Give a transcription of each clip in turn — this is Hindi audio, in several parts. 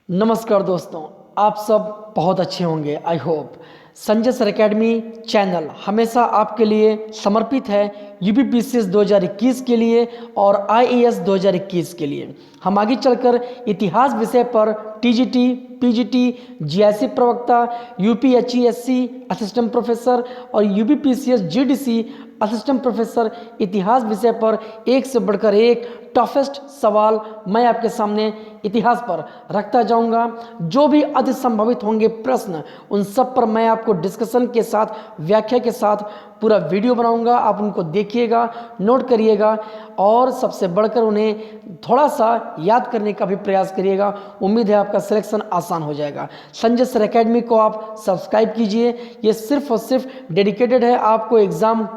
नमस्कार दोस्तों, आप सब बहुत अच्छे होंगे। I hope Sanjay sir academy channel हमेशा आपके लिए समर्पित है। यूपीपीसीएस 2021 के लिए और आईएएस 2021 के लिए हम आगे चलकर इतिहास विषय पर टीजीटी, पीजीटी, जीआईसी प्रवक्ता, यूपीएचईएससी असिस्टेंट प्रोफेसर और यूपीपीसीएस जीडीसी असिस्टेंट प्रोफेसर इतिहास विषय पर एक से बढ़कर एक टफेस्ट सवाल मैं आपके सामने इतिहास पर रखता जाऊंगा। जो भी अति संभावित होंगे प्रश्न, उन सब पर मैं आपको डिस्कशन के साथ, व्याख्या के साथ पूरा वीडियो बनाऊंगा। आप उनको देखिएगा, नोट करिएगा और सबसे बढ़कर उन्हें थोड़ा सा याद करने का भी प्रयास करिएगा। उम्मीद है आपका सिलेक्शन आसान हो जाएगा। संजय सर एकेडमी को आप सब्सक्राइब कीजिए। ये सिर्फ और सिर्फ डेडिकेटेड है आपको एग्ज़ाम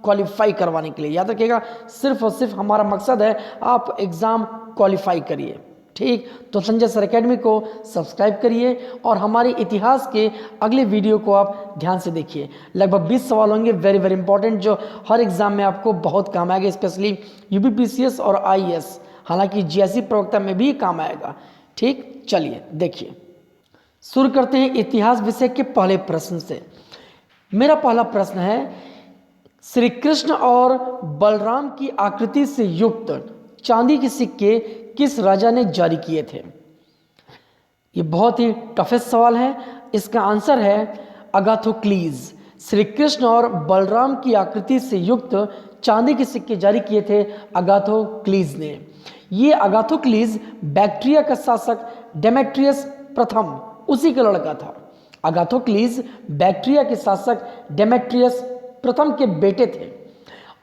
क्वालिफाई करवाने के लिए। याद रखिएगा, सिर्फ और सिर्फ हमारा मकसद है आप एग्ज़ाम क्वालिफाई करिए। ठीक, तो संजय सर एकेडमी को सब्सक्राइब करिए और हमारे इतिहास के अगले वीडियो को आप ध्यान से देखिए। लगभग 20 सवाल होंगे, वेरी वेरी इंपॉर्टेंट, जो हर एग्ज़ाम में आपको बहुत काम आएगा, स्पेशली यूपीपीसीएस और आईएएस, हालांकि जीआईसी प्रवक्ता में भी काम आएगा। ठीक, चलिए देखिए, शुरू करते हैं इतिहास विषय के पहले प्रश्न से। मेरा पहला प्रश्न है, श्री कृष्ण और बलराम की आकृति से युक्त चांदी के सिक्के किस राजा ने जारी किए थे? ये बहुत ही टफेस्ट सवाल है। इसका आंसर है अगाथोक्लीज। श्री कृष्ण और बलराम की आकृति से युक्त चांदी के सिक्के जारी किए थे अगाथोक्लीज ने। ये अगाथोक्लीज बैक्ट्रिया का शासक डेमेट्रियस प्रथम, उसी का लड़का था। अगाथोक्लीज बैक्ट्रिया के शासक डेमेट्रियस प्रथम के बेटे थे।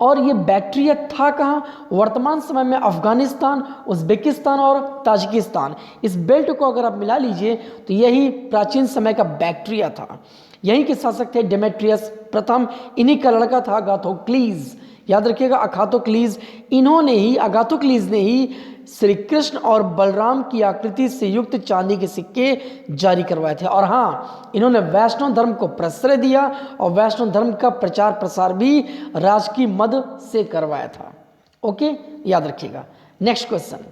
और ये बैक्ट्रिया था कहाँ? वर्तमान समय में अफगानिस्तान, उज्बेकिस्तान और ताजिकिस्तान, इस बेल्ट को अगर आप मिला लीजिए तो यही प्राचीन समय का बैक्ट्रिया था। यहीं के शासक थे डेमेट्रियस प्रथम, इन्हीं का लड़का था अगाथोक्लीज। याद रखिएगा, अगाथोक्लीज, अगाथोक्लीज ने ही श्री कृष्ण और बलराम की आकृति से युक्त चांदी के सिक्के जारी करवाए थे। और हाँ, इन्होंने वैष्णव धर्म को प्रश्रय दिया और वैष्णव धर्म का प्रचार प्रसार भी राजकीय मद से करवाया था। ओके, याद रखिएगा। नेक्स्ट क्वेश्चन,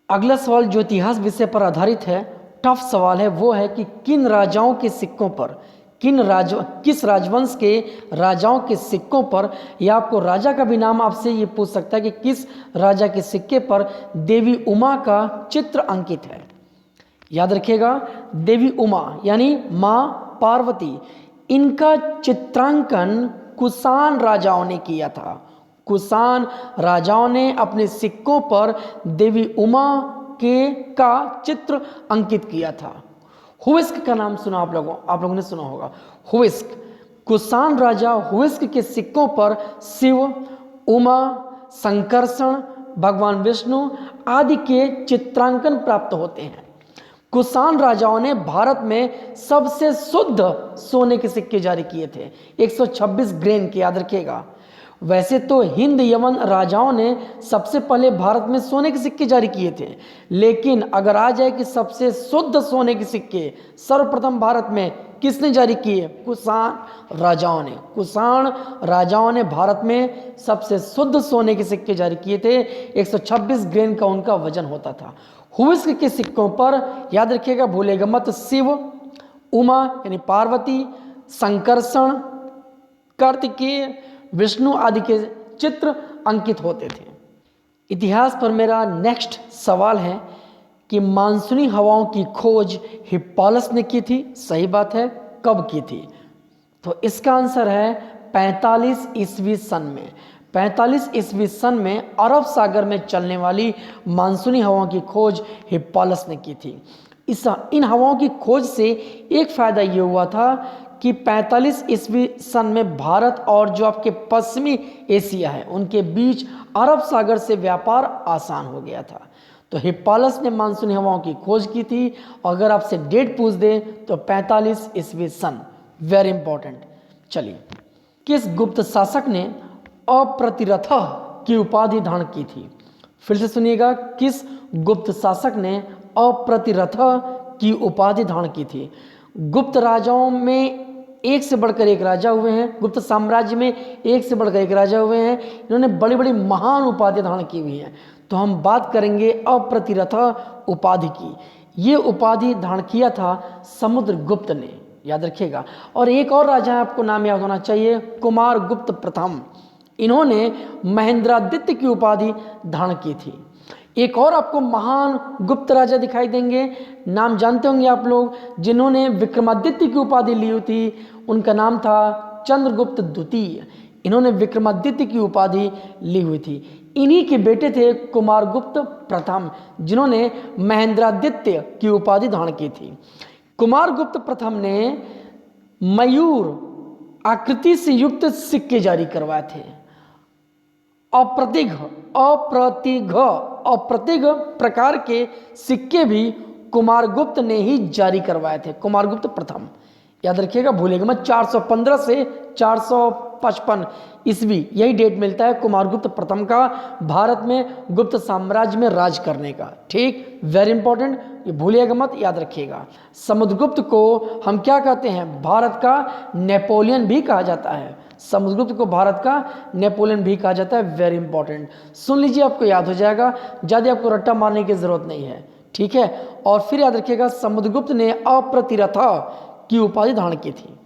अगला सवाल जो इतिहास विषय पर आधारित है, टफ सवाल है, वो है कि किन राजाओं के सिक्कों पर, किस राजवंश के राजाओं के सिक्कों पर, या आपको राजा का भी नाम आपसे ये पूछ सकता है कि किस राजा के सिक्के पर देवी उमा का चित्र अंकित है। याद रखिएगा, देवी उमा यानी माँ पार्वती, इनका चित्रांकन कुषाण राजाओं ने किया था। कुषाण राजाओं ने अपने सिक्कों पर देवी उमा का चित्र अंकित किया था। हुइस्क का नाम सुना आप लोगों ने सुना होगा। हुइस्क, कुषाण राजा हुइस्क के सिक्कों पर शिव, उमा, संकर्षण, भगवान विष्णु आदि के चित्रांकन प्राप्त होते हैं। कुषाण राजाओं ने भारत में सबसे शुद्ध सोने के सिक्के जारी किए थे, 126 ग्रेन के, याद रखिएगा। वैसे तो हिंद यवन राजाओं ने सबसे पहले भारत में सोने के सिक्के जारी किए थे, लेकिन अगर आ जाए कि सबसे शुद्ध सोने के सिक्के सर्वप्रथम भारत में किसने जारी किए? कुषाण राजाओं ने भारत में सबसे शुद्ध सोने के सिक्के जारी किए थे। 126 ग्रेन का उनका वजन होता था। हुइस्क के सिक्कों पर, याद रखिएगा, भूलेगा मत, शिव, उमा यानी पार्वती, संकर्षण, कार्तिकेय, विष्णु आदि के चित्र अंकित होते थे। इतिहास पर मेरा नेक्स्ट सवाल है कि मानसूनी हवाओं की खोज हिप्पालस ने की थी। सही बात है, कब की थी? तो इसका आंसर है 45 ईस्वी सन में। 45 ईस्वी सन में अरब सागर में चलने वाली मानसूनी हवाओं की खोज हिप्पालस ने की थी। इन हवाओं की खोज से एक फ़ायदा ये हुआ था कि 45 ईस्वी सन में भारत और जो आपके पश्चिमी एशिया है उनके बीच अरब सागर से व्यापार आसान हो गया था। तो हिप्पालस ने मानसूनी हवाओं की खोज की थी। अगर आपसे डेट पूछ दे तो 45 ईस्वी सन, वेरी इंपॉर्टेंट। चलिए, किस गुप्त शासक ने अप्रतिरथ की उपाधि धारण की थी? फिर से सुनिएगा, किस गुप्त शासक ने अप्रतिरथ की उपाधि धारण की थी? गुप्त राजाओं में एक से बढ़कर एक राजा हुए हैं, गुप्त साम्राज्य में एक से बढ़कर एक राजा हुए हैं, इन्होंने बड़ी बड़ी महान उपाधि धारण की हुई हैं। तो हम बात करेंगे अप्रतिरथ उपाधि की। ये उपाधि धारण किया था समुद्रगुप्त ने, याद रखिएगा। और एक और राजा है, आपको नाम याद होना चाहिए, कुमारगुप्त प्रथम। इन्होंने महेंद्रादित्य की उपाधि धारण की थी। एक और आपको महान गुप्त राजा दिखाई देंगे, नाम जानते होंगे आप लोग, जिन्होंने विक्रमादित्य की उपाधि ली हुई थी, उनका नाम था चंद्रगुप्त द्वितीय। इन्होंने विक्रमादित्य की उपाधि ली हुई थी। इन्हीं के बेटे थे कुमारगुप्त प्रथम, जिन्होंने महेंद्रादित्य की उपाधि धारण की थी। कुमारगुप्त प्रथम ने मयूर आकृति से युक्त सिक्के जारी करवाए थे। अप्रतिघ प्रकार के सिक्के भी कुमारगुप्त ने ही जारी करवाए थे, कुमारगुप्त प्रथम। याद रखिएगा, भूलिएगा मत। 415 से 455 ईस्वी, यही डेट मिलता है कुमारगुप्त प्रथम का भारत में गुप्त साम्राज्य में राज करने का। ठीक, वेरी इंपॉर्टेंट, ये भूलिएगा मत, याद रखिएगा। समुद्रगुप्त को हम क्या कहते हैं? भारत का नेपोलियन भी कहा जाता है। समुद्रगुप्त को भारत का नेपोलियन भी कहा जाता है, वेरी इंपॉर्टेंट। सुन लीजिए, आपको याद हो जाएगा, ज़्यादा आपको रट्टा मारने की जरूरत नहीं है। ठीक है, और फिर याद रखिएगा, समुद्रगुप्त ने अप्रतिरथा की उपाधि धारण की थी।